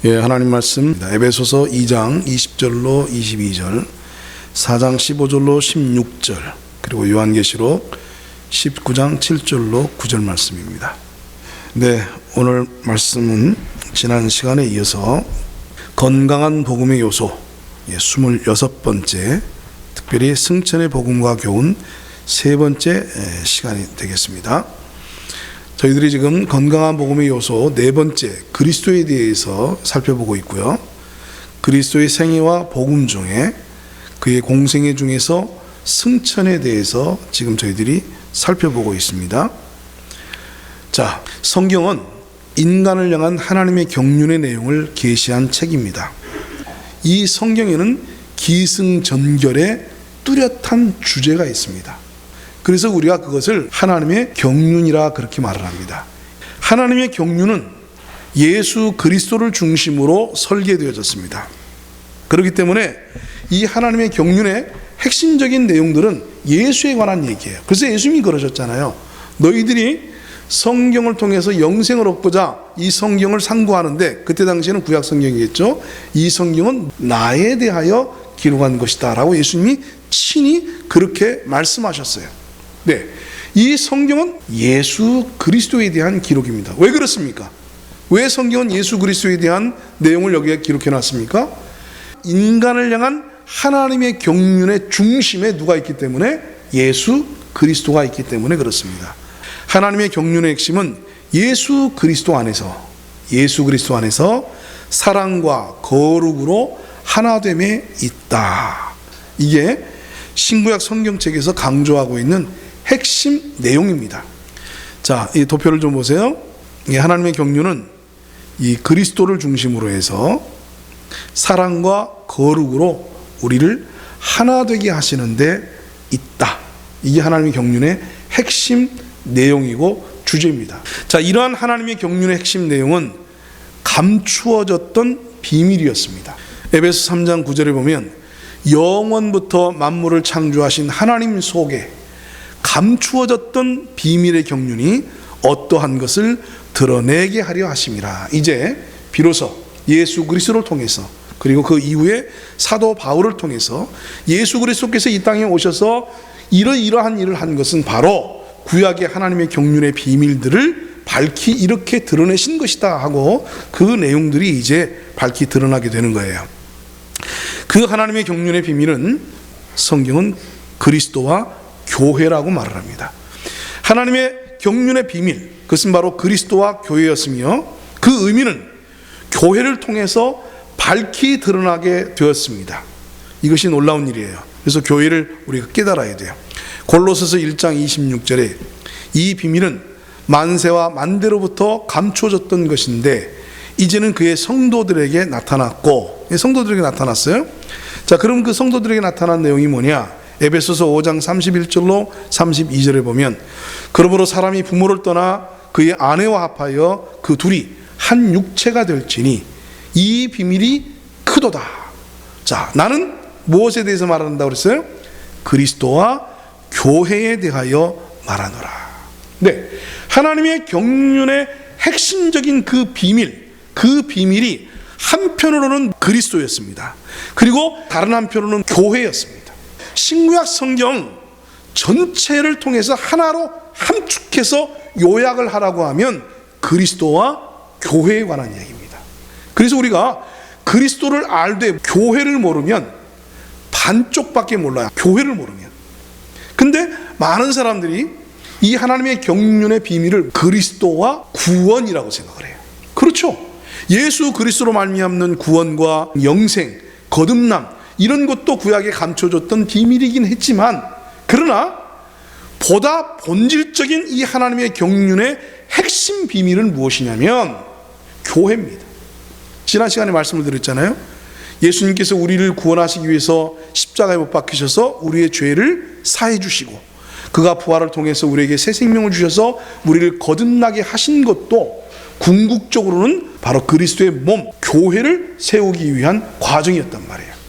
예, 하나님 말씀 에베소서 2장 20절로 22절, 4장 15절로 16절, 그리고 요한계시록 19장 7절로 9절 말씀입니다. 네, 오늘 말씀은 지난 시간에 이어서 건강한 복음의 요소 26번째, 특별히 승천의 복음과 교훈 세 번째 시간이 되겠습니다. 저희들이 지금 건강한 복음의 요소 네 번째 그리스도에 대해서 살펴보고 있고요. 그리스도의 생애와 복음 중에 그의 공생애 중에서 승천에 대해서 지금 저희들이 살펴보고 있습니다. 자, 성경은 인간을 향한 하나님의 경륜의 내용을 계시한 책입니다. 이 성경에는 기승전결의 뚜렷한 주제가 있습니다. 그래서 우리가 그것을 하나님의 경륜이라 그렇게 말을 합니다. 하나님의 경륜은 예수 그리스도를 중심으로 설계되어졌습니다. 그렇기 때문에 이 하나님의 경륜의 핵심적인 내용들은 예수에 관한 얘기예요. 그래서 예수님이 그러셨잖아요. 너희들이 성경을 통해서 영생을 얻고자 이 성경을 상고하는데, 그때 당시에는 구약 성경이겠죠. 이 성경은 나에 대하여 기록한 것이다 라고 예수님이 친히 그렇게 말씀하셨어요. 네, 이 성경은 예수 그리스도에 대한 기록입니다. 왜 그렇습니까? 왜 성경은 예수 그리스도에 대한 내용을 여기에 기록해 놨습니까? 인간을 향한 하나님의 경륜의 중심에 누가 있기 때문에? 예수 그리스도가 있기 때문에 그렇습니다. 하나님의 경륜의 핵심은 예수 그리스도 안에서 사랑과 거룩으로 하나됨에 있다. 이게 신구약 성경책에서 강조하고 있는 핵심 내용입니다. 자, 이 도표를 좀 보세요. 이 하나님의 경륜은 이 그리스도를 중심으로 해서 사랑과 거룩으로 우리를 하나 되게 하시는 데 있다. 이게 하나님의 경륜의 핵심 내용이고 주제입니다. 자, 이러한 하나님의 경륜의 핵심 내용은 감추어졌던 비밀이었습니다. 에베소 3장 9절에 보면 영원부터 만물을 창조하신 하나님 속에 감추어졌던 비밀의 경륜이 어떠한 것을 드러내게 하려 하심이라. 이제 비로소 예수 그리스도를 통해서, 그리고 그 이후에 사도 바울을 통해서 예수 그리스도께서 이 땅에 오셔서 이러한 일을 한 것은 바로 구약의 하나님의 경륜의 비밀들을 밝히 이렇게 드러내신 것이다 하고 그 내용들이 이제 밝히 드러나게 되는 거예요. 그 하나님의 경륜의 비밀은 성경은 그리스도와 교회라고 말을 합니다. 하나님의 경륜의 비밀, 그것은 바로 그리스도와 교회였으며, 그 의미는 교회를 통해서 밝히 드러나게 되었습니다. 이것이 놀라운 일이에요. 그래서 교회를 우리가 깨달아야 돼요. 골로새서 1장 26절에 이 비밀은 만세와 만대로부터 감춰졌던 것인데 이제는 그의 성도들에게 나타났고, 성도들에게 나타났어요. 자, 그럼 그 성도들에게 나타난 내용이 뭐냐? 에베소서 5장 31절로 32절에 보면, 그러므로 사람이 부모를 떠나 그의 아내와 합하여 그 둘이 한 육체가 될지니 이 비밀이 크도다. 자, 나는 무엇에 대해서 말한다고 그랬어요? 그리스도와 교회에 대하여 말하노라. 네, 하나님의 경륜의 핵심적인 그 비밀이 한편으로는 그리스도였습니다. 그리고 다른 한편으로는 교회였습니다. 신구약 성경 전체를 통해서 하나로 함축해서 요약을 하라고 하면 그리스도와 교회에 관한 이야기입니다. 그래서 우리가 그리스도를 알되 교회를 모르면 반쪽밖에 몰라요. 교회를 모르면. 근데 많은 사람들이 이 하나님의 경륜의 비밀을 그리스도와 구원이라고 생각을 해요. 그렇죠. 예수 그리스도로 말미암는 구원과 영생, 거듭남, 이런 것도 구약에 감춰졌던 비밀이긴 했지만, 그러나 보다 본질적인 이 하나님의 경륜의 핵심 비밀은 무엇이냐면 교회입니다. 지난 시간에 말씀을 드렸잖아요. 예수님께서 우리를 구원하시기 위해서 십자가에 못 박히셔서 우리의 죄를 사해 주시고, 그가 부활을 통해서 우리에게 새 생명을 주셔서 우리를 거듭나게 하신 것도 궁극적으로는 바로 그리스도의 몸, 교회를 세우기 위한 과정이었단 말이에요.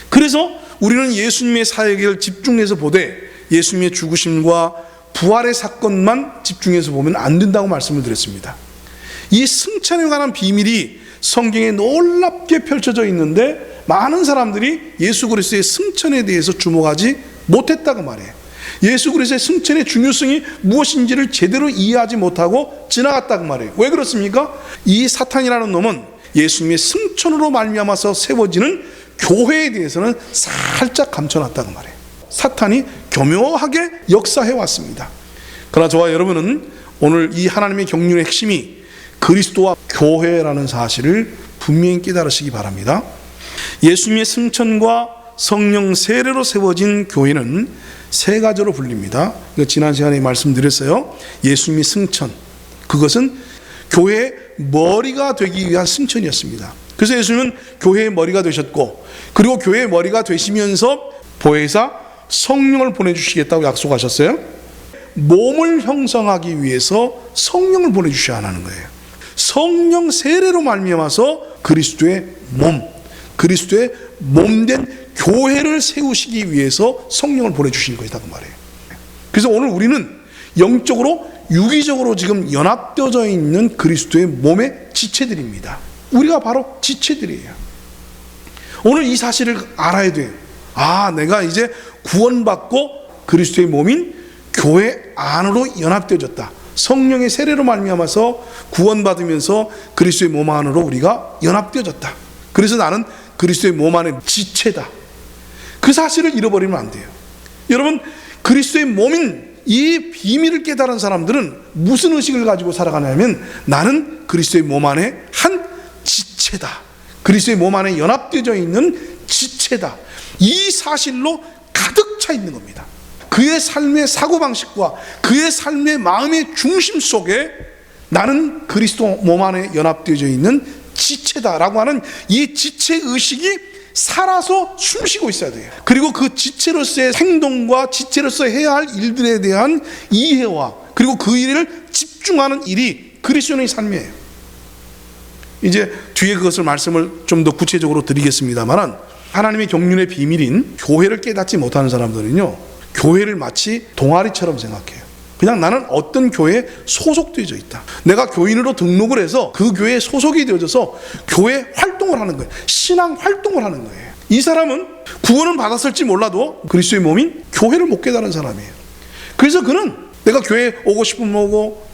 그래서 우리는 예수님의 사역을 집중해서 보되 예수님의 죽으심과 부활의 사건만 집중해서 보면 안 된다고 말씀을 드렸습니다. 이 승천에 관한 비밀이 성경에 놀랍게 펼쳐져 있는데 많은 사람들이 예수 그리스도의 승천에 대해서 주목하지 못했다고 말해요. 예수 그리스도의 승천의 중요성이 무엇인지를 제대로 이해하지 못하고 지나갔다고 말해요. 왜 그렇습니까? 이 사탄이라는 놈은 예수님의 승천으로 말미암아서 세워지는 교회에 대해서는 살짝 감춰놨다고 말해요. 사탄이 교묘하게 역사해 왔습니다. 그러나 저와 여러분은 오늘 이 하나님의 경륜의 핵심이 그리스도와 교회라는 사실을 분명히 깨달으시기 바랍니다. 예수님의 승천과 성령 세례로 세워진 교회는 세 가지로 불립니다. 지난 시간에 말씀드렸어요. 예수님의 승천, 그것은 교회의 머리가 되기 위한 승천이었습니다. 그래서 예수님은 교회의 머리가 되셨고, 그리고 교회의 머리가 되시면서 보혜사 성령을 보내주시겠다고 약속하셨어요. 몸을 형성하기 위해서 성령을 보내주셔야 하는 거예요. 성령 세례로 말미암아서 그리스도의 몸된 교회를 세우시기 위해서 성령을 보내주신 것이라고 말해요. 그래서 오늘 우리는 영적으로 유기적으로 지금 연합되어져 있는 그리스도의 몸의 지체들입니다. 우리가 바로 지체들이에요. 오늘 이 사실을 알아야 돼요. 내가 이제 구원받고 그리스도의 몸인 교회 안으로 연합되어졌다. 성령의 세례로 말미암아서 구원받으면서 그리스도의 몸 안으로 우리가 연합되어졌다. 그래서 나는 그리스도의 몸 안의 지체다. 그 사실을 잃어버리면 안 돼요. 여러분, 그리스도의 몸인 이 비밀을 깨달은 사람들은 무슨 의식을 가지고 살아가냐면, 나는 그리스도의 몸 안에 한 지체다. 그리스도의 몸 안에 연합되어져 있는 지체다. 이 사실로 가득 차 있는 겁니다. 그의 삶의 사고방식과 그의 삶의 마음의 중심 속에 나는 그리스도 몸 안에 연합되어져 있는 지체다라고 하는 이 지체의식이 살아서 숨쉬고 있어야 돼요. 그리고 그 지체로서의 행동과 지체로서 해야 할 일들에 대한 이해와 그리고 그 일을 집중하는 일이 그리스도인의 삶이에요. 이제 뒤에 그것을 말씀을 좀 더 구체적으로 드리겠습니다만, 하나님의 경륜의 비밀인 교회를 깨닫지 못하는 사람들은요, 교회를 마치 동아리처럼 생각해요. 그냥 나는 어떤 교회에 소속되어져 있다. 내가 교인으로 등록을 해서 그 교회에 소속이 되어져서 교회 활동을 하는 거예요. 신앙 활동을 하는 거예요. 이 사람은 구원은 받았을지 몰라도 그리스도의 몸인 교회를 못 깨달은 사람이에요. 그래서 그는 내가 교회에 오고 싶으면 오고,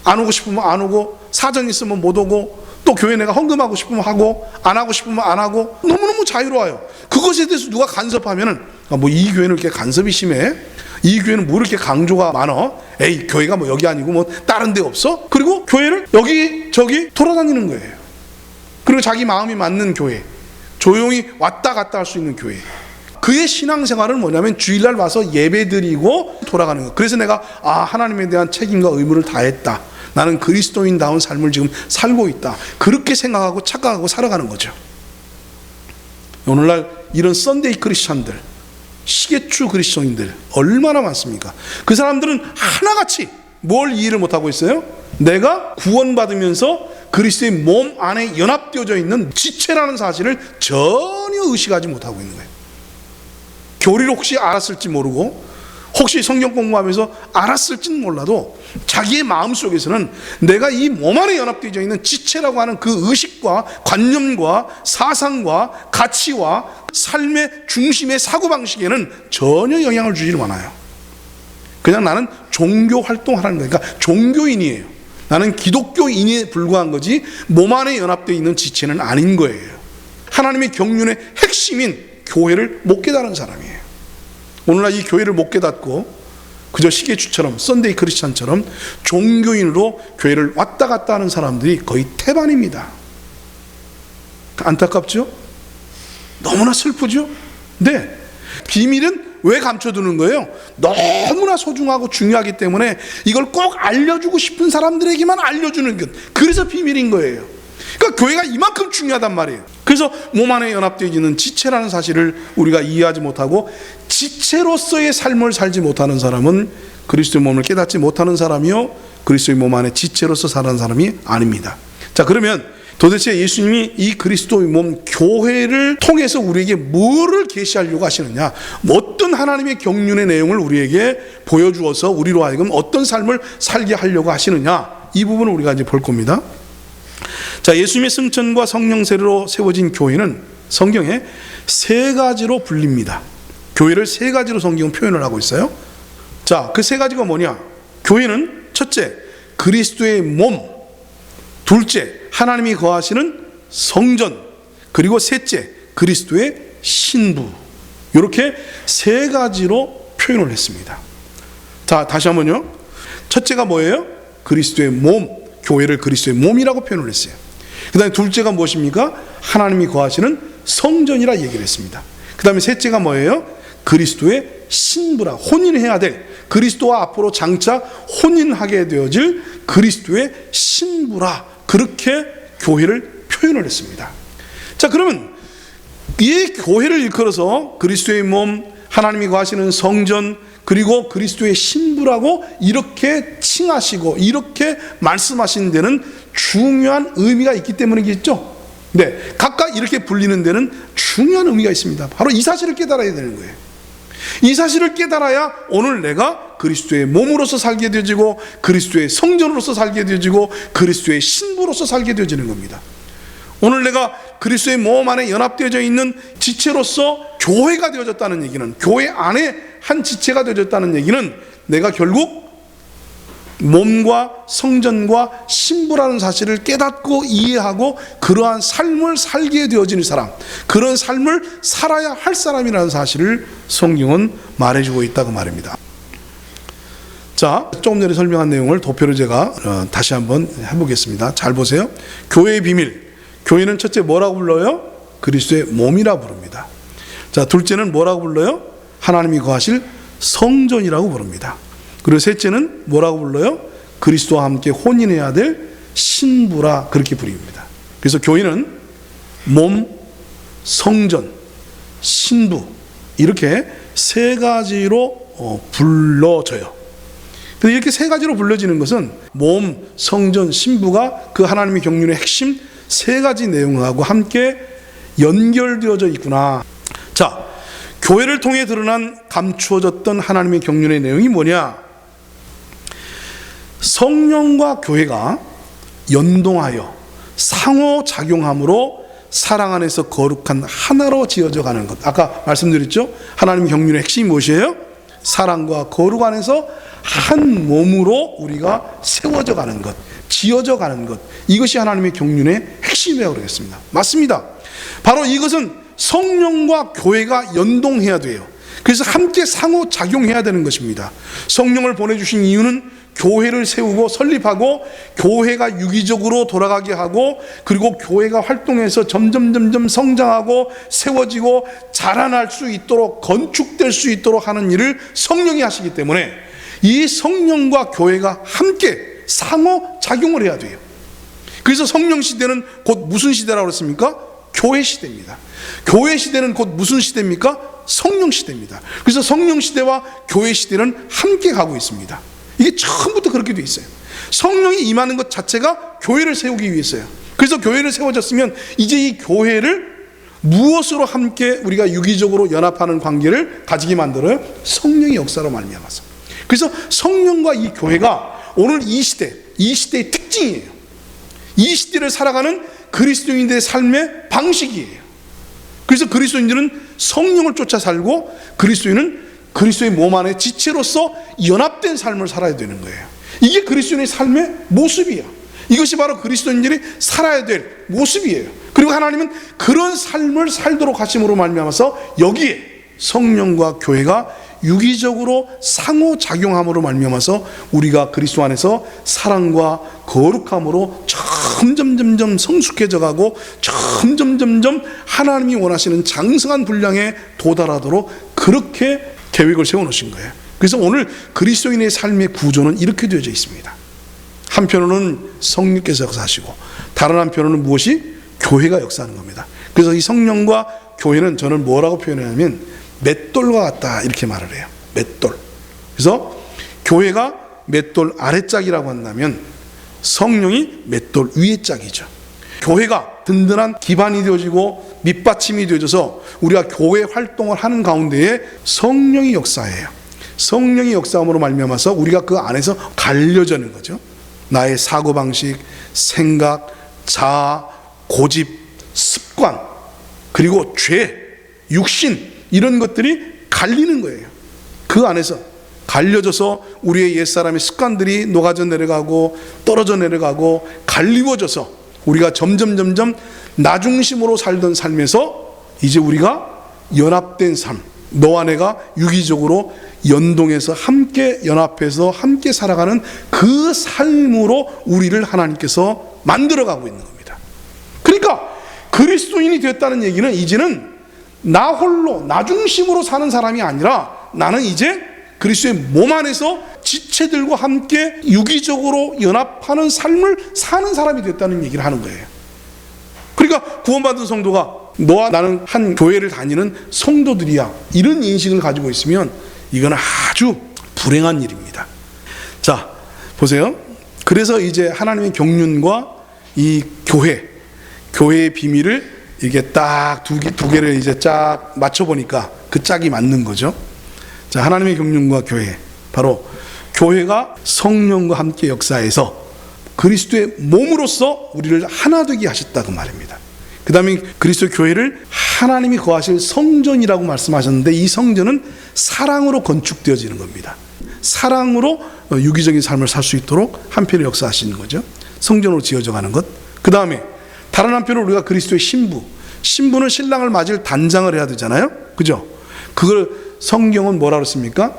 안 오고 싶으면 안 오고, 사정 있으면 못 오고, 또 교회 내가 헌금하고 싶으면 하고, 안 하고 싶으면 안 하고, 너무너무 자유로워요. 그것에 대해서 누가 간섭하면은, 이 교회는 이렇게 간섭이 심해? 이 교회는 뭐 이렇게 강조가 많어? 에이, 교회가 뭐 여기 아니고 뭐 다른 데 없어? 그리고 교회를 여기저기 돌아다니는 거예요. 그리고 자기 마음이 맞는 교회, 조용히 왔다 갔다 할 수 있는 교회. 그의 신앙생활은 뭐냐면 주일날 와서 예배드리고 돌아가는 거예요. 그래서 내가 하나님에 대한 책임과 의무를 다했다. 나는 그리스도인다운 삶을 지금 살고 있다. 그렇게 생각하고 착각하고 살아가는 거죠. 오늘날 이런 썬데이 크리스찬들, 시계추 그리스도인들 얼마나 많습니까? 그 사람들은 하나같이 뭘 이해를 못하고 있어요? 내가 구원받으면서 그리스도의 몸 안에 연합되어져 있는 지체라는 사실을 전혀 의식하지 못하고 있는 거예요. 교리를 혹시 알았을지 모르고, 혹시 성경 공부하면서 알았을지는 몰라도 자기의 마음속에서는 내가 이 몸 안에 연합되어져 있는 지체라고 하는 그 의식과 관념과 사상과 가치와 삶의 중심의 사고방식에는 전혀 영향을 주지를 않아요. 그냥 나는 종교 활동하라는 거예요. 그러니까 종교인이에요. 나는 기독교인에 불과한 거지 몸 안에 연합되어 있는 지체는 아닌 거예요. 하나님의 경륜의 핵심인 교회를 못 깨달은 사람이에요. 오늘날 이 교회를 못 깨닫고 그저 시계추처럼 썬데이 크리스찬처럼 종교인으로 교회를 왔다 갔다 하는 사람들이 거의 태반입니다. 안타깝죠? 너무나 슬프죠? 네. 비밀은 왜 감춰두는 거예요? 너무나 소중하고 중요하기 때문에 이걸 꼭 알려주고 싶은 사람들에게만 알려주는 것. 그래서 비밀인 거예요. 그러니까 교회가 이만큼 중요하단 말이에요. 그래서 몸 안에 연합되어 있는 지체라는 사실을 우리가 이해하지 못하고 지체로서의 삶을 살지 못하는 사람은 그리스도의 몸을 깨닫지 못하는 사람이요, 그리스도의 몸 안에 지체로서 사는 사람이 아닙니다. 자, 그러면 도대체 예수님이 이 그리스도의 몸 교회를 통해서 우리에게 뭐를 계시하려고 하시느냐, 어떤 하나님의 경륜의 내용을 우리에게 보여주어서 우리로 하여금 어떤 삶을 살게 하려고 하시느냐, 이 부분을 우리가 이제 볼 겁니다. 자, 예수님의 승천과 성령 세례로 세워진 교회는 성경에 세 가지로 불립니다. 교회를 세 가지로 성경은 표현을 하고 있어요. 자, 그 세 가지가 뭐냐? 교회는 첫째, 그리스도의 몸. 둘째, 하나님이 거하시는 성전. 그리고 셋째, 그리스도의 신부. 이렇게 세 가지로 표현을 했습니다. 자, 다시 한번요. 첫째가 뭐예요? 그리스도의 몸. 교회를 그리스도의 몸이라고 표현을 했어요. 그 다음에 둘째가 무엇입니까? 하나님이 거하시는 성전이라 얘기를 했습니다. 그 다음에 셋째가 뭐예요? 그리스도의 신부라, 혼인해야 될, 그리스도와 앞으로 장차 혼인하게 되어질 그리스도의 신부라, 그렇게 교회를 표현을 했습니다. 자, 그러면 이 교회를 일컬어서 그리스도의 몸, 하나님이 거하시는 성전, 그리고 그리스도의 신부라고 이렇게 칭하시고 이렇게 말씀하신 데는 중요한 의미가 있기 때문이겠죠. 네, 각각 이렇게 불리는 데는 중요한 의미가 있습니다. 바로 이 사실을 깨달아야 되는 거예요. 이 사실을 깨달아야 오늘 내가 그리스도의 몸으로서 살게 되어지고 그리스도의 성전으로서 살게 되어지고 그리스도의 신부로서 살게 되어지는 겁니다. 오늘 내가 그리스도의 몸 안에 연합되어져 있는 지체로서 교회가 되어졌다는 얘기는, 교회 안에 한 지체가 되어졌다는 얘기는 내가 결국 몸과 성전과 신부라는 사실을 깨닫고 이해하고 그러한 삶을 살게 되어지는 사람, 그런 삶을 살아야 할 사람이라는 사실을 성경은 말해주고 있다고 말입니다. 자, 조금 전에 설명한 내용을 도표로 제가 다시 한번 해보겠습니다. 잘 보세요. 교회의 비밀. 교회는 첫째 뭐라고 불러요? 그리스도의 몸이라 부릅니다. 자, 둘째는 뭐라고 불러요? 하나님이 거하실 성전이라고 부릅니다. 그리고 셋째는 뭐라고 불러요? 그리스도와 함께 혼인해야 될 신부라, 그렇게 부릅니다. 그래서 교회는 몸, 성전, 신부, 이렇게 세 가지로 불러져요. 이렇게 세 가지로 불려지는 것은 몸, 성전, 신부가 그 하나님의 경륜의 핵심 세 가지 내용하고 함께 연결되어져 있구나. 자, 교회를 통해 드러난 감추어졌던 하나님의 경륜의 내용이 뭐냐? 성령과 교회가 연동하여 상호작용함으로 사랑 안에서 거룩한 하나로 지어져 가는 것. 아까 말씀드렸죠? 하나님의 경륜의 핵심이 무엇이에요? 사랑과 거룩 안에서 한 몸으로 우리가 세워져 가는 것, 지어져 가는 것, 이것이 하나님의 경륜의 핵심이라고 그러겠습니다. 맞습니다. 바로 이것은 성령과 교회가 연동해야 돼요. 그래서 함께 상호작용해야 되는 것입니다. 성령을 보내주신 이유는 교회를 세우고 설립하고 교회가 유기적으로 돌아가게 하고 그리고 교회가 활동해서 점점 성장하고 세워지고 자라날 수 있도록 건축될 수 있도록 하는 일을 성령이 하시기 때문에 이 성령과 교회가 함께 상호작용을 해야 돼요. 그래서 성령 시대는 곧 무슨 시대라고 그랬습니까? 교회 시대입니다. 교회 시대는 곧 무슨 시대입니까? 성령 시대입니다. 그래서 성령 시대와 교회 시대는 함께 가고 있습니다. 이게 처음부터 그렇게 돼 있어요. 성령이 임하는 것 자체가 교회를 세우기 위해서요. 그래서 교회를 세워졌으면 이제 이 교회를 무엇으로 함께 우리가 유기적으로 연합하는 관계를 가지게 만들어요? 성령의 역사로 말미암아서. 그래서 성령과 이 교회가 오늘 이 시대의 특징이에요. 이 시대를 살아가는 그리스도인들의 삶의 방식이에요. 그래서 그리스도인들은 성령을 쫓아 살고 그리스도인은 그리스도의 몸 안에 지체로서 연합된 삶을 살아야 되는 거예요. 이게 그리스도인의 삶의 모습이야. 이것이 바로 그리스도인들이 살아야 될 모습이에요. 그리고 하나님은 그런 삶을 살도록 하심으로 말미암아서 여기에 성령과 교회가 유기적으로 상호작용함으로 말미암아서 우리가 그리스도 안에서 사랑과 거룩함으로 점점 성숙해져 가고 점점 하나님이 원하시는 장성한 분량에 도달하도록 그렇게 계획을 세워놓으신 거예요. 그래서 오늘 그리스도인의 삶의 구조는 이렇게 되어져 있습니다. 한편으로는 성령께서 역사하시고 다른 한편으로는 무엇이? 교회가 역사하는 겁니다. 그래서 이 성령과 교회는 저는 뭐라고 표현하냐면 맷돌과 같다, 이렇게 말을 해요. 맷돌. 그래서 교회가 맷돌 아래짝이라고 한다면 성령이 맷돌 위의 짝이죠. 교회가 든든한 기반이 되어지고 밑받침이 되어져서 우리가 교회 활동을 하는 가운데에 성령이 역사해요. 성령이 역사함으로 말미암아서 우리가 그 안에서 갈려지는 거죠. 나의 사고방식, 생각, 자아, 고집, 습관, 그리고 죄, 육신, 이런 것들이 갈리는 거예요. 그 안에서 갈려져서 우리의 옛사람의 습관들이 녹아져 내려가고 떨어져 내려가고 갈리워져서 우리가 점점 나중심으로 살던 삶에서 이제 우리가 연합된 삶, 너와 내가 유기적으로 연동해서 함께 연합해서 함께 살아가는 그 삶으로 우리를 하나님께서 만들어가고 있는 겁니다. 그러니까 그리스도인이 되었다는 얘기는 이제는 나 홀로 나 중심으로 사는 사람이 아니라 나는 이제 그리스도의 몸 안에서 지체들과 함께 유기적으로 연합하는 삶을 사는 사람이 됐다는 얘기를 하는 거예요. 그러니까 구원받은 성도가 너와 나는 한 교회를 다니는 성도들이야, 이런 인식을 가지고 있으면 이건 아주 불행한 일입니다. 자, 보세요. 그래서 이제 하나님의 경륜과 이 교회의 비밀을 이게 딱 두 개를 이제 쫙 맞춰보니까 그 짝이 맞는 거죠. 자, 하나님의 경륜과 교회, 바로 교회가 성령과 함께 역사해서 그리스도의 몸으로서 우리를 하나 되게 하셨다, 그 말입니다. 그 다음에 그리스도 교회를 하나님이 거하실 성전이라고 말씀하셨는데, 이 성전은 사랑으로 건축되어지는 겁니다. 사랑으로 유기적인 삶을 살 수 있도록 한편에 역사하시는 거죠. 성전으로 지어져 가는 것. 그 다음에 다른 한편으로 우리가 그리스도의 신부는 신랑을 맞을 단장을 해야 되잖아요, 그죠? 그걸 성경은 뭐라 그랬습니까?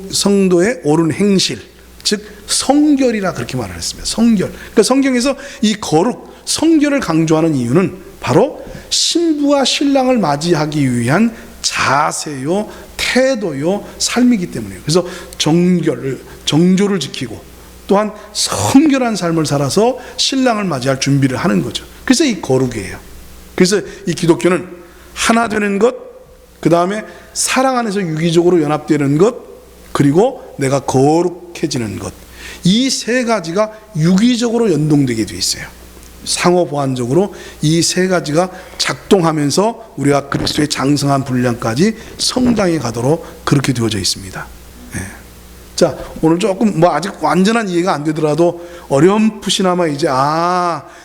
성도의 옳은 행실, 즉 성결이라 그렇게 말을 했습니다. 성결. 그러니까 성경에서 이 거룩, 성결을 강조하는 이유는 바로 신부와 신랑을 맞이하기 위한 자세요, 태도요, 삶이기 때문이에요. 그래서 정조를 지키고 또한 성결한 삶을 살아서 신랑을 맞이할 준비를 하는 거죠. 그래서 이 거룩이에요. 그래서 이 기독교는 하나 되는 것, 그 다음에 사랑 안에서 유기적으로 연합되는 것, 그리고 내가 거룩해지는 것, 이 세 가지가 유기적으로 연동되게 되어 있어요. 상호 보완적으로 이 세 가지가 작동하면서 우리가 그리스도의 장성한 분량까지 성장해 가도록 그렇게 되어져 있습니다. 네. 자, 오늘 조금 아직 완전한 이해가 안 되더라도 어렴풋이나마 이제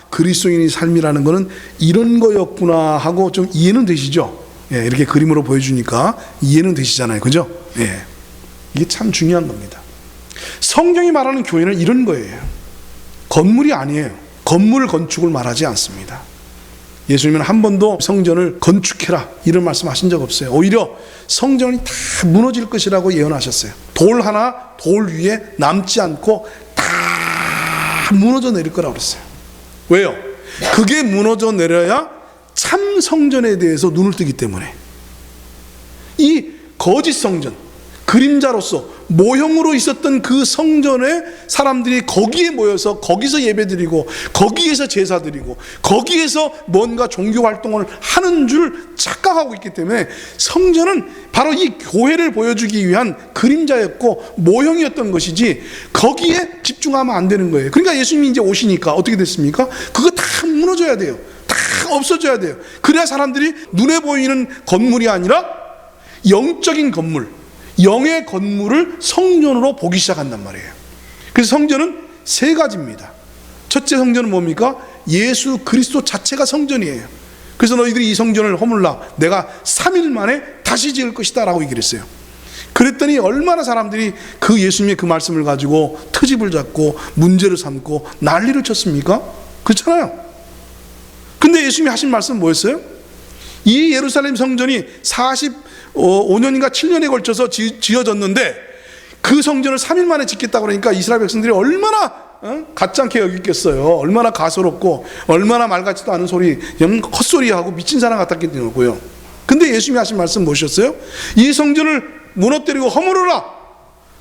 그리스도인의 삶이라는 거는 이런 거였구나 하고 좀 이해는 되시죠? 예, 이렇게 그림으로 보여주니까 이해는 되시잖아요, 그죠? 예, 이게 참 중요한 겁니다. 성경이 말하는 교회는 이런 거예요. 건물이 아니에요. 건물 건축을 말하지 않습니다. 예수님은 한 번도 성전을 건축해라 이런 말씀하신 적 없어요. 오히려 성전이 다 무너질 것이라고 예언하셨어요. 돌 위에 남지 않고 다 무너져 내릴 거라고 그랬어요. 왜요? 그게 무너져 내려야 참 성전에 대해서 눈을 뜨기 때문에. 이 거짓 성전, 그림자로서 모형으로 있었던 그 성전에 사람들이 거기에 모여서 거기서 예배드리고 거기에서 제사드리고 거기에서 뭔가 종교 활동을 하는 줄 착각하고 있기 때문에 성전은 바로 이 교회를 보여주기 위한 그림자였고 모형이었던 것이지 거기에 집중하면 안 되는 거예요. 그러니까 예수님이 이제 오시니까 어떻게 됐습니까? 그거 다 무너져야 돼요. 다 없어져야 돼요. 그래야 사람들이 눈에 보이는 건물이 아니라 영적인 건물, 영의 건물을 성전으로 보기 시작한단 말이에요. 그래서 성전은 세 가지입니다. 첫째 성전은 뭡니까? 예수 그리스도 자체가 성전이에요. 그래서 너희들이 이 성전을 허물라 내가 3일 만에 다시 지을 것이다 라고 얘기를 했어요. 그랬더니 얼마나 사람들이 그 예수님의 그 말씀을 가지고 트집을 잡고 문제를 삼고 난리를 쳤습니까? 그렇잖아요. 근데 예수님이 하신 말씀은 뭐였어요? 이 예루살렘 성전이 45년인가 7년에 걸쳐서 지어졌는데 그 성전을 3일 만에 짓겠다고 그러니까 이스라엘 백성들이 얼마나 가짜게 여겼겠어요. 얼마나 가소롭고 얼마나 말 같지도 않은 소리, 헛소리하고 미친 사람 같았겠냐고요. 근데 예수님이 하신 말씀 무엇이었어요? 이 성전을 무너뜨리고 허물어라.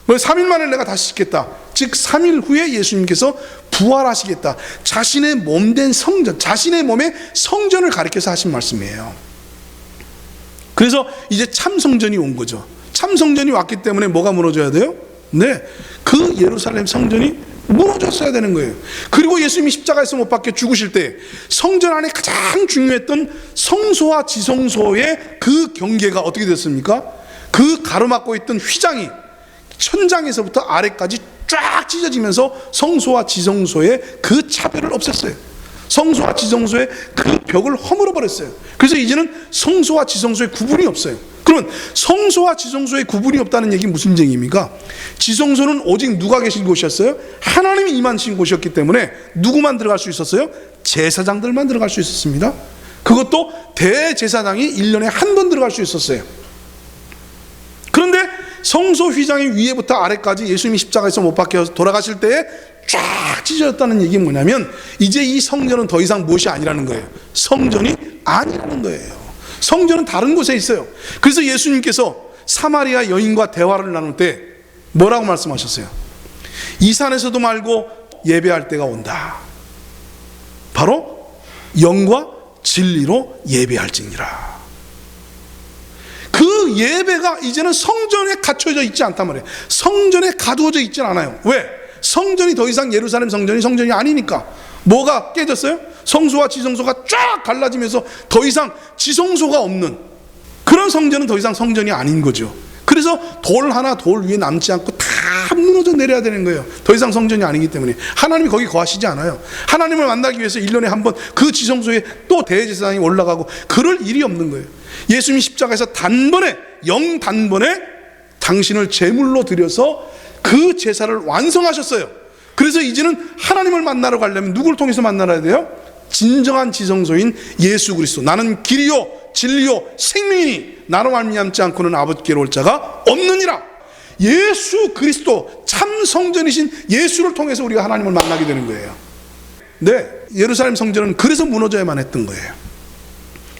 3일 만에 내가 다시 짓겠다. 즉 3일 후에 예수님께서 부활하시겠다. 자신의 몸된 성전, 자신의 몸의 성전을 가리켜서 하신 말씀이에요. 그래서 이제 참 성전이 온 거죠. 참 성전이 왔기 때문에 뭐가 무너져야 돼요? 네, 그 예루살렘 성전이 무너졌어야 되는 거예요. 그리고 예수님이 십자가에서 못 박혀 죽으실 때 성전 안에 가장 중요했던 성소와 지성소의 그 경계가 어떻게 됐습니까? 그 가로막고 있던 휘장이 천장에서부터 아래까지 쫙 찢어지면서 성소와 지성소의 그 차별을 없앴어요. 성소와 지성소의 그 벽을 허물어 버렸어요. 그래서 이제는 성소와 지성소의 구분이 없어요. 그러면 성소와 지성소의 구분이 없다는 얘기 무슨 얘기입니까? 지성소는 오직 누가 계신 곳이었어요? 하나님이 임하신 곳이었기 때문에 누구만 들어갈 수 있었어요? 제사장들만 들어갈 수 있었습니다. 그것도 대제사장이 1년에 한 번 들어갈 수 있었어요. 그런데 성소 휘장의 위에부터 아래까지 예수님이 십자가에서 못 박혀 돌아가실 때에 쫙 찢어졌다는 얘기는 뭐냐면 이제 이 성전은 더 이상 무엇이 아니라는 거예요. 성전이 아니라는 거예요. 성전은 다른 곳에 있어요. 그래서 예수님께서 사마리아 여인과 대화를 나눌 때 뭐라고 말씀하셨어요? 이 산에서도 말고 예배할 때가 온다. 바로 영과 진리로 예배할지니라. 그 예배가 이제는 성전에 갖춰져 있지 않단 말이에요. 성전에 가두어져 있지 않아요. 왜? 성전이 더 이상 예루살렘 성전이 아니니까. 뭐가 깨졌어요? 성소와 지성소가 쫙 갈라지면서 더 이상 지성소가 없는 그런 성전은 더 이상 성전이 아닌 거죠. 그래서 돌 하나 돌 위에 남지 않고 다 무너져 내려야 되는 거예요. 더 이상 성전이 아니기 때문에. 하나님이 거기 거하시지 않아요. 하나님을 만나기 위해서 1년에 한 번 그 지성소에 또 대제사장이 올라가고 그럴 일이 없는 거예요. 예수님이 십자가에서 단번에 당신을 제물로 드려서 그 제사를 완성하셨어요. 그래서 이제는 하나님을 만나러 가려면 누구를 통해서 만나야 돼요? 진정한 지성소인 예수 그리스도. 나는 길이요 진리요 생명이니 나로 말미암지 않고는 아버지께로 올 자가 없느니라. 예수 그리스도 참 성전이신 예수를 통해서 우리가 하나님을 만나게 되는 거예요. 네, 예루살렘 성전은 그래서 무너져야만 했던 거예요.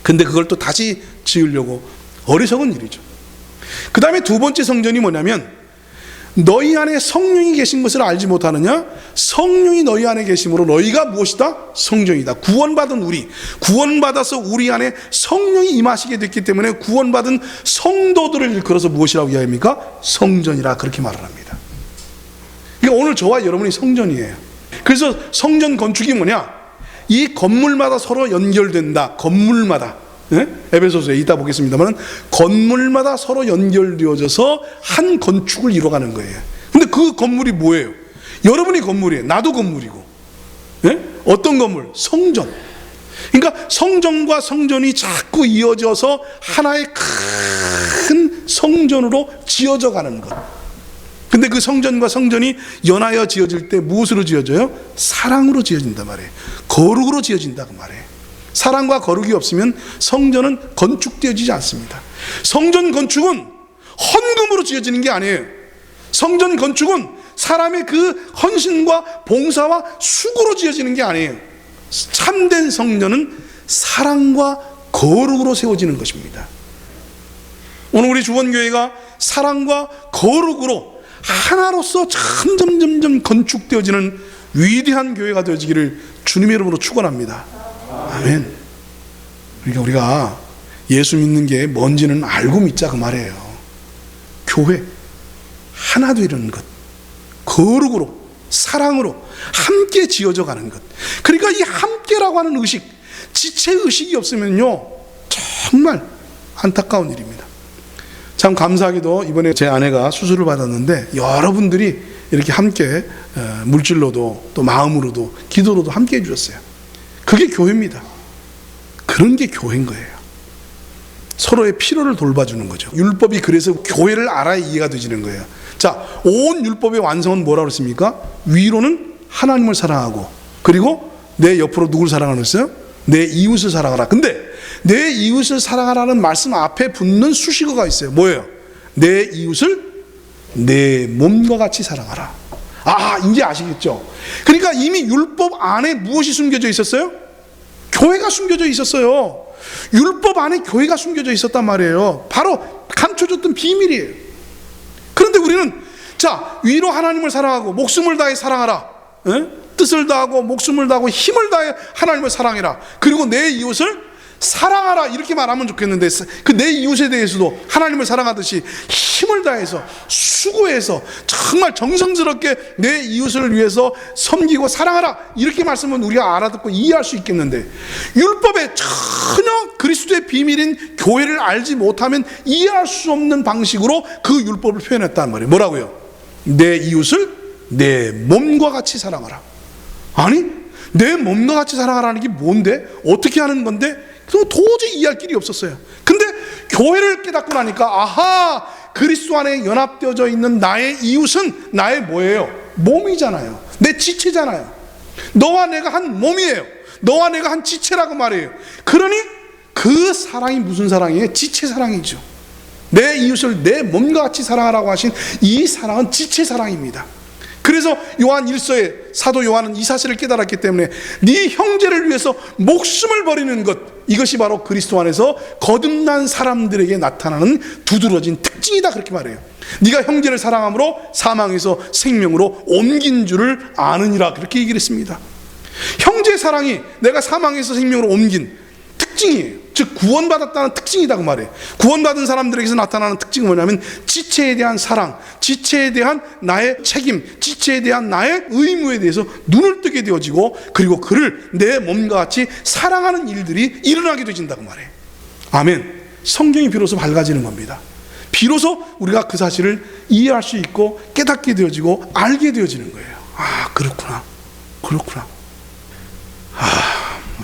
근데 그걸 또 다시 지으려고 어리석은 일이죠. 그 다음에 두 번째 성전이 뭐냐면 너희 안에 성령이 계신 것을 알지 못하느냐? 성령이 너희 안에 계심으로 너희가 무엇이다? 성전이다. 구원받은 우리, 구원받아서 우리 안에 성령이 임하시게 됐기 때문에 구원받은 성도들을 일컬어서 무엇이라고 이야기합니까? 성전이라 그렇게 말을 합니다. 그러니까 오늘 저와 여러분이 성전이에요. 그래서 성전 건축이 뭐냐? 이 건물마다 서로 연결된다. 건물마다. 네? 에베소서에 이따 보겠습니다만 건물마다 서로 연결되어져서 한 건축을 이뤄가는 거예요. 근데 그 건물이 뭐예요? 여러분이 건물이에요. 나도 건물이고. 네? 어떤 건물? 성전. 그러니까 성전과 성전이 자꾸 이어져서 하나의 큰 성전으로 지어져 가는 것. 근데 그 성전과 성전이 연하여 지어질 때 무엇으로 지어져요? 사랑으로 지어진단 말이에요. 거룩으로 지어진다고 말해요. 사랑과 거룩이 없으면 성전은 건축되어지지 않습니다. 성전 건축은 헌금으로 지어지는 게 아니에요. 성전 건축은 사람의 그 헌신과 봉사와 수고로 지어지는 게 아니에요. 참된 성전은 사랑과 거룩으로 세워지는 것입니다. 오늘 우리 주원교회가 사랑과 거룩으로 하나로서 점점 건축되어지는 위대한 교회가 되어지기를 주님의 이름으로 축원합니다. 아멘. 그러니까 우리가 예수 믿는 게 뭔지는 알고 믿자 그 말이에요. 교회 하나 되는 것, 거룩으로 사랑으로 함께 지어져 가는 것. 그러니까 이 함께라고 하는 의식, 지체 의식이 없으면요 정말 안타까운 일입니다. 참 감사하게도 이번에 제 아내가 수술을 받았는데 여러분들이 이렇게 함께 물질로도 또 마음으로도 기도로도 함께 해주셨어요. 그게 교회입니다. 그런 게 교회인 거예요. 서로의 필요를 돌봐주는 거죠. 율법이 그래서 교회를 알아야 이해가 되지는 거예요. 자, 온 율법의 완성은 뭐라고 그랬습니까? 위로는 하나님을 사랑하고, 그리고 내 옆으로 누굴 사랑하는 거였어요? 내 이웃을 사랑하라. 근데 내 이웃을 사랑하라는 말씀 앞에 붙는 수식어가 있어요. 뭐예요? 내 이웃을 내 몸과 같이 사랑하라. 아, 이제 아시겠죠? 그러니까 이미 율법 안에 무엇이 숨겨져 있었어요? 교회가 숨겨져 있었어요. 율법 안에 교회가 숨겨져 있었단 말이에요. 바로 감춰졌던 비밀이에요. 그런데 우리는 자, 위로 하나님을 사랑하고 목숨을 다해 사랑하라. 에? 뜻을 다하고 목숨을 다하고 힘을 다해 하나님을 사랑해라. 그리고 내 이웃을 사랑하라 이렇게 말하면 좋겠는데 그 내 이웃에 대해서도 하나님을 사랑하듯이 힘을 다해서 수고해서 정말 정성스럽게 내 이웃을 위해서 섬기고 사랑하라 이렇게 말씀은 우리가 알아듣고 이해할 수 있겠는데 율법에 전혀 그리스도의 비밀인 교회를 알지 못하면 이해할 수 없는 방식으로 그 율법을 표현했단 말이에요. 뭐라고요? 내 이웃을 내 몸과 같이 사랑하라. 아니 내 몸과 같이 사랑하라는 게 뭔데? 어떻게 하는 건데? 도저히 이해할 길이 없었어요. 근데 교회를 깨닫고 나니까 아하, 그리스도 안에 연합되어져 있는 나의 이웃은 나의 뭐예요? 몸이잖아요. 내 지체잖아요. 너와 내가 한 몸이에요. 너와 내가 한 지체라고 말해요. 그러니 그 사랑이 무슨 사랑이에요? 지체 사랑이죠. 내 이웃을 내 몸과 같이 사랑하라고 하신 이 사랑은 지체 사랑입니다. 그래서 요한 1서에 사도 요한은 이 사실을 깨달았기 때문에 네 형제를 위해서 목숨을 버리는 것, 이것이 바로 그리스도 안에서 거듭난 사람들에게 나타나는 두드러진 특징이다, 그렇게 말해요. 네가 형제를 사랑함으로 사망에서 생명으로 옮긴 줄을 아느니라, 그렇게 얘기를 했습니다. 형제 사랑이 내가 사망에서 생명으로 옮긴 특징이에요. 즉 구원받았다는 특징이다, 그 말이에요. 구원받은 사람들에게서 나타나는 특징은 뭐냐면 지체에 대한 사랑, 지체에 대한 나의 책임, 지체에 대한 나의 의무에 대해서 눈을 뜨게 되어지고, 그리고 그를 내 몸과 같이 사랑하는 일들이 일어나게 되진다, 그 말이에요. 아멘. 성경이 비로소 밝아지는 겁니다. 비로소 우리가 그 사실을 이해할 수 있고 깨닫게 되어지고 알게 되어지는 거예요. 아, 그렇구나, 그렇구나.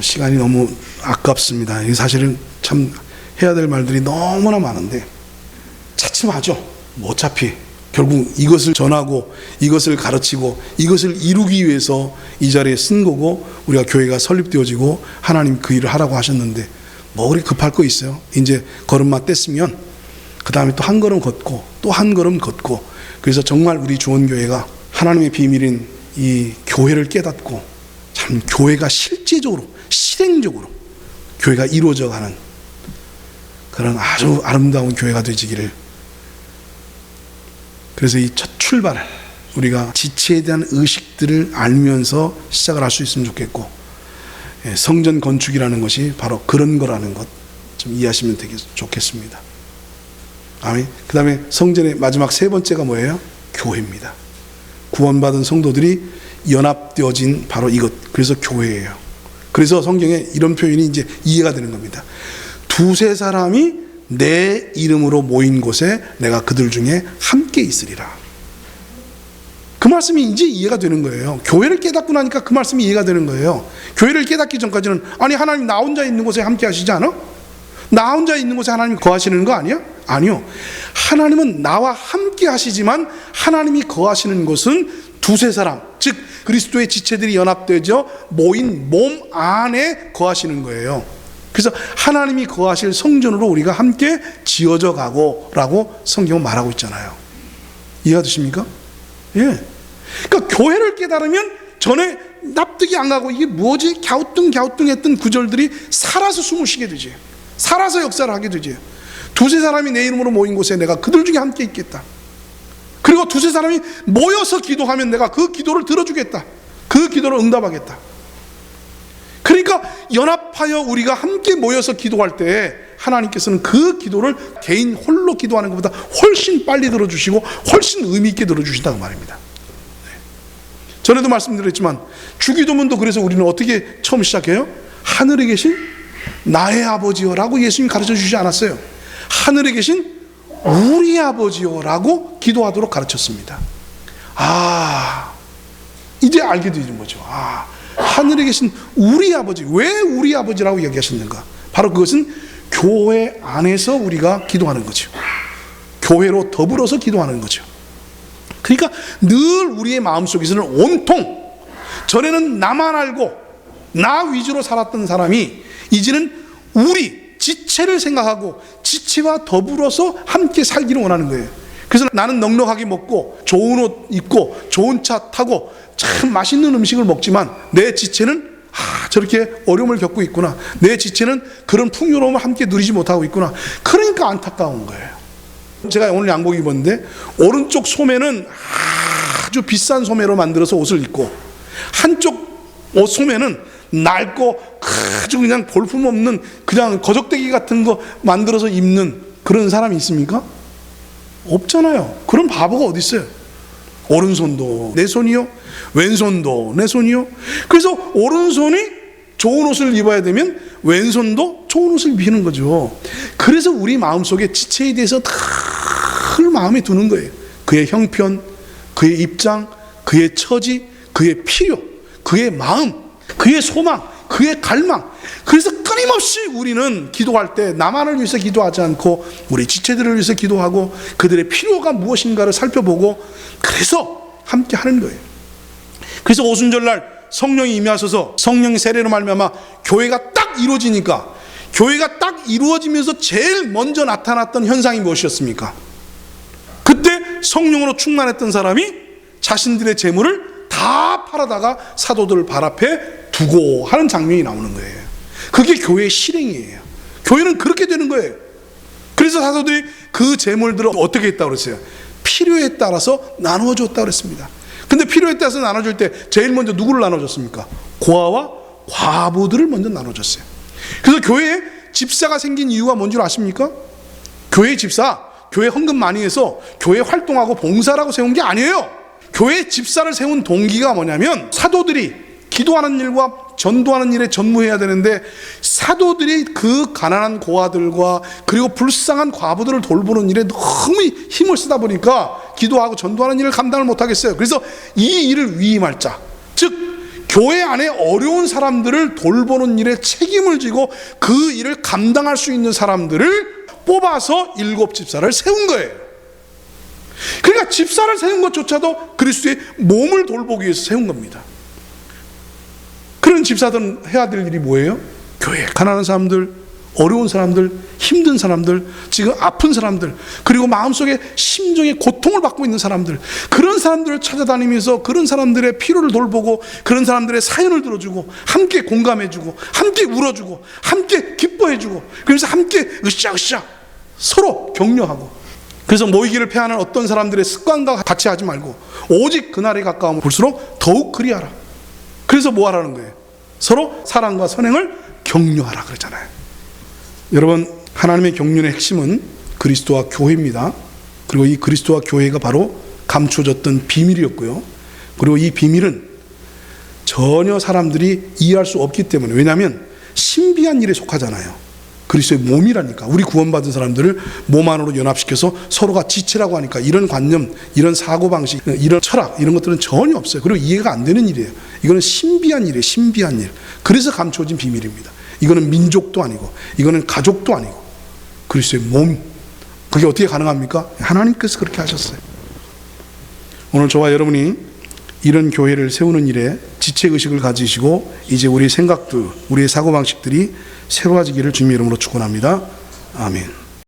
시간이 너무 아깝습니다. 이 사실은 참 해야 될 말들이 너무나 많은데 차츰하죠. 어차피 결국 이것을 전하고 이것을 가르치고 이것을 이루기 위해서 이 자리에 쓴 거고, 우리가 교회가 설립되어지고 하나님 그 일을 하라고 하셨는데 뭐 그리 급할 거 있어요. 이제 걸음만 뗐으면 그 다음에 또 한 걸음 걷고 또 한 걸음 걷고, 그래서 정말 우리 주원교회가 하나님의 비밀인 이 교회를 깨닫고 참 교회가 실제적으로 실행적으로 교회가 이루어져가는 그런 아주 아름다운 교회가 되지기를. 그래서 이 첫 출발을 우리가 지체에 대한 의식들을 알면서 시작을 할 수 있으면 좋겠고, 성전 건축이라는 것이 바로 그런 거라는 것 좀 이해하시면 되게 좋겠습니다. 아멘. 그 다음에 성전의 마지막 세 번째가 뭐예요? 교회입니다. 구원받은 성도들이 연합되어진 바로 이것, 그래서 교회예요. 그래서 성경에 이런 표현이 이제 이해가 되는 겁니다. 두세 사람이 내 이름으로 모인 곳에 내가 그들 중에 함께 있으리라. 그 말씀이 이제 이해가 되는 거예요. 교회를 깨닫고 나니까 그 말씀이 이해가 되는 거예요. 교회를 깨닫기 전까지는 아니 하나님 나 혼자 있는 곳에 함께 하시지 않아? 나 혼자 있는 곳에 하나님 거하시는 거 아니야? 아니요. 하나님은 나와 함께 하시지만 하나님이 거하시는 곳은 두세 사람, 즉 그리스도의 지체들이 연합되어 모인 몸 안에 거하시는 거예요. 그래서 하나님이 거하실 성전으로 우리가 함께 지어져 가고 라고 성경은 말하고 있잖아요. 이해가 되십니까? 예. 그러니까 교회를 깨달으면 전에 납득이 안 가고 이게 뭐지? 갸우뚱했던 구절들이 살아서 숨을 쉬게 되지. 살아서 역사를 하게 되지. 두세 사람이 내 이름으로 모인 곳에 내가 그들 중에 함께 있겠다. 그리고 두세 사람이 모여서 기도하면 내가 그 기도를 들어주겠다. 그 기도를 응답하겠다. 그러니까 연합하여 우리가 함께 모여서 기도할 때 하나님께서는 그 기도를 개인 홀로 기도하는 것보다 훨씬 빨리 들어주시고 훨씬 의미 있게 들어주신다고 말입니다. 전에도 말씀드렸지만 주기도문도 그래서 우리는 어떻게 처음 시작해요? 하늘에 계신 나의 아버지여라고 예수님이 가르쳐 주시지 않았어요. 하늘에 계신 우리 아버지여라고 기도하도록 가르쳤습니다. 아, 이제 알게 되는 거죠. 아, 하늘에 계신 우리 아버지. 왜 우리 아버지라고 얘기하셨는가? 바로 그것은 교회 안에서 우리가 기도하는 거죠. 교회로 더불어서 기도하는 거죠. 그러니까 늘 우리의 마음속에서는 온통, 전에는 나만 알고 나 위주로 살았던 사람이 이제는 우리 지체를 생각하고 지체와 더불어서 함께 살기를 원하는 거예요. 그래서 나는 넉넉하게 먹고 좋은 옷 입고 좋은 차 타고 참 맛있는 음식을 먹지만 내 지체는 저렇게 어려움을 겪고 있구나. 내 지체는 그런 풍요로움을 함께 누리지 못하고 있구나. 그러니까 안타까운 거예요. 제가 오늘 양복 입었는데 오른쪽 소매는 아주 비싼 소매로 만들어서 옷을 입고, 한쪽 소매는 낡고 아주 그냥 볼품없는 그냥 거적대기 같은 거 만들어서 입는 그런 사람이 있습니까? 없잖아요. 그런 바보가 어디 있어요? 오른손도 내 손이요, 왼손도 내 손이요. 그래서 오른손이 좋은 옷을 입어야 되면 왼손도 좋은 옷을 입히는 거죠. 그래서 우리 마음속에 지체에 대해서 늘 마음에 두는 거예요. 그의 형편, 그의 입장, 그의 처지, 그의 필요, 그의 마음, 그의 소망, 그의 갈망. 그래서 끊임없이 우리는 기도할 때 나만을 위해서 기도하지 않고 우리 지체들을 위해서 기도하고 그들의 필요가 무엇인가를 살펴보고 그래서 함께 하는 거예요. 그래서 오순절날 성령이 임하셔서 성령의 세례로 말미암아 교회가 딱 이루어지니까, 교회가 딱 이루어지면서 제일 먼저 나타났던 현상이 무엇이었습니까? 그때 성령으로 충만했던 사람이 자신들의 재물을 다 팔아다가 사도들 발 앞에 두고 하는 장면이 나오는 거예요. 그게 교회의 실행이에요. 교회는 그렇게 되는 거예요. 그래서 사도들이 그 재물들을 어떻게 했다고 그랬어요? 필요에 따라서 나누어 줬다고 그랬습니다. 근데 필요에 따라서 나눠줄 때 제일 먼저 누구를 나눠줬습니까? 고아와 과부들을 먼저 나눠줬어요. 그래서 교회에 집사가 생긴 이유가 뭔 줄 아십니까? 교회 집사, 교회 헌금 많이 해서 교회 활동하고 봉사라고 세운 게 아니에요. 교회 집사를 세운 동기가 뭐냐면 사도들이 기도하는 일과 전도하는 일에 전무해야 되는데 사도들이 그 가난한 고아들과 그리고 불쌍한 과부들을 돌보는 일에 너무 힘을 쓰다 보니까 기도하고 전도하는 일을 감당을 못하겠어요. 그래서 이 일을 위임할 자, 즉 교회 안에 어려운 사람들을 돌보는 일에 책임을 지고 그 일을 감당할 수 있는 사람들을 뽑아서 7 집사를 세운 거예요. 그러니까 집사를 세운 것조차도 그리스도의 몸을 돌보기 위해서 세운 겁니다. 그런 집사들은 해야 될 일이 뭐예요? 교회 가난한 사람들, 어려운 사람들, 힘든 사람들, 지금 아픈 사람들, 그리고 마음속에 심정의 고통을 받고 있는 사람들, 그런 사람들을 찾아다니면서 그런 사람들의 필요를 돌보고 그런 사람들의 사연을 들어주고 함께 공감해주고 함께 울어주고 함께 기뻐해주고 그래서 함께 으쌰으쌰 서로 격려하고, 그래서 모이기를 패하는 어떤 사람들의 습관과 같이 하지 말고 오직 그날에 가까우면 볼수록 더욱 그리하라. 그래서 뭐 하라는 거예요? 서로 사랑과 선행을 격려하라 그러잖아요. 여러분, 하나님의 격려의 핵심은 그리스도와 교회입니다. 그리고 이 그리스도와 교회가 바로 감춰졌던 비밀이었고요. 그리고 이 비밀은 전혀 사람들이 이해할 수 없기 때문에, 왜냐하면 신비한 일에 속하잖아요. 그리스도의 몸이라니까. 우리 구원받은 사람들을 몸 안으로 연합시켜서 서로가 지체라고 하니까 이런 관념, 이런 사고방식, 이런 철학, 이런 것들은 전혀 없어요. 그리고 이해가 안 되는 일이에요. 이거는 신비한 일이에요. 신비한 일. 그래서 감춰진 비밀입니다. 이거는 민족도 아니고 이거는 가족도 아니고 그리스도의 몸. 그게 어떻게 가능합니까? 하나님께서 그렇게 하셨어요. 오늘 저와 여러분이 이런 교회를 세우는 일에 지체의식을 가지시고 이제 우리의 생각들, 우리의 사고방식들이 새로워지기를 주님의 이름으로 축원합니다. 아멘.